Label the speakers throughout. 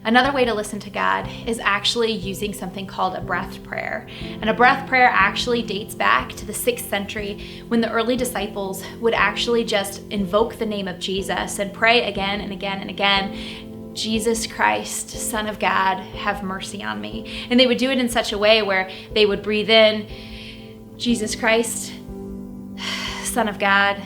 Speaker 1: Another way to listen to God is actually using something called a breath prayer. And a breath prayer actually dates back to the 6th century when the early disciples would actually just invoke the name of Jesus and pray again and again and again, Jesus Christ, Son of God, have mercy on me. And they would do it in such a way where they would breathe in, Jesus Christ, Son of God,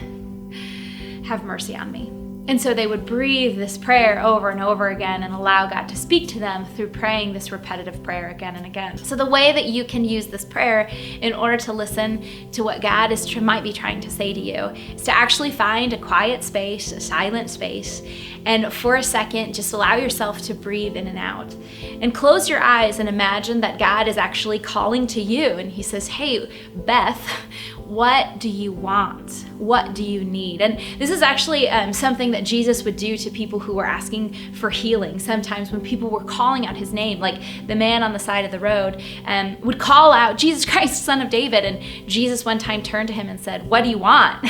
Speaker 1: have mercy on me. And so they would breathe this prayer over and over again and allow God to speak to them through praying this repetitive prayer again and again. So the way that you can use this prayer in order to listen to what God might be trying to say to you is to actually find a quiet space, a silent space, and for a second, just allow yourself to breathe in and out. And close your eyes and imagine that God is actually calling to you. And he says, hey, Beth, what do you want? What do you need? And this is actually something that Jesus would do to people who were asking for healing. Sometimes when people were calling out his name, like the man on the side of the road would call out, Jesus Christ, Son of David. And Jesus one time turned to him and said, what do you want?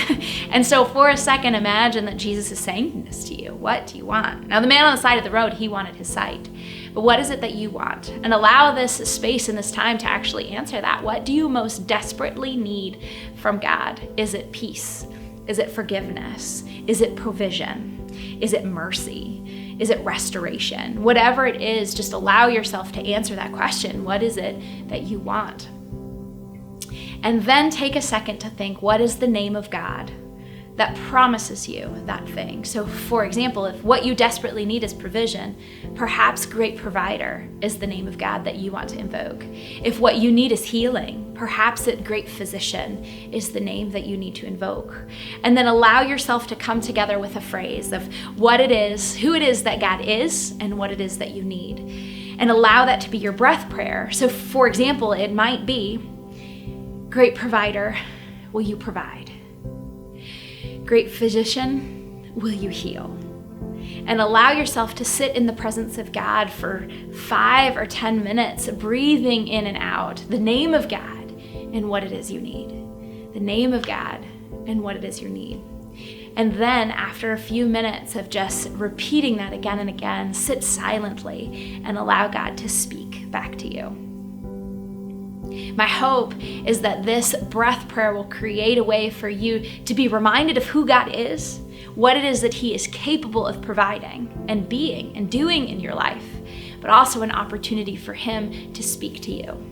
Speaker 1: And so for a second, imagine that Jesus is saying this to you. What do you want? Now the man on the side of the road, he wanted his sight. But what is it that you want? And allow this space and this time to actually answer that. What do you most desperately need from God? Is it peace? Is it forgiveness? Is it provision? Is it mercy? Is it restoration? Whatever it is, just allow yourself to answer that question. What is it that you want? And then take a second to think, what is the name of God that promises you that thing? So for example, if what you desperately need is provision, perhaps great provider is the name of God that you want to invoke. If what you need is healing, perhaps that great physician is the name that you need to invoke. And then allow yourself to come together with a phrase of what it is, who it is that God is, and what it is that you need. And allow that to be your breath prayer. So for example, it might be, great provider, will you provide? Great physician, will you heal? And allow yourself to sit in the presence of God for 5 or 10 minutes, breathing in and out the name of God and what it is you need. The name of God and what it is you need. And then after a few minutes of just repeating that again and again, sit silently and allow God to speak back to you. My hope is that this breath prayer will create a way for you to be reminded of who God is, what it is that he is capable of providing and being and doing in your life, but also an opportunity for him to speak to you.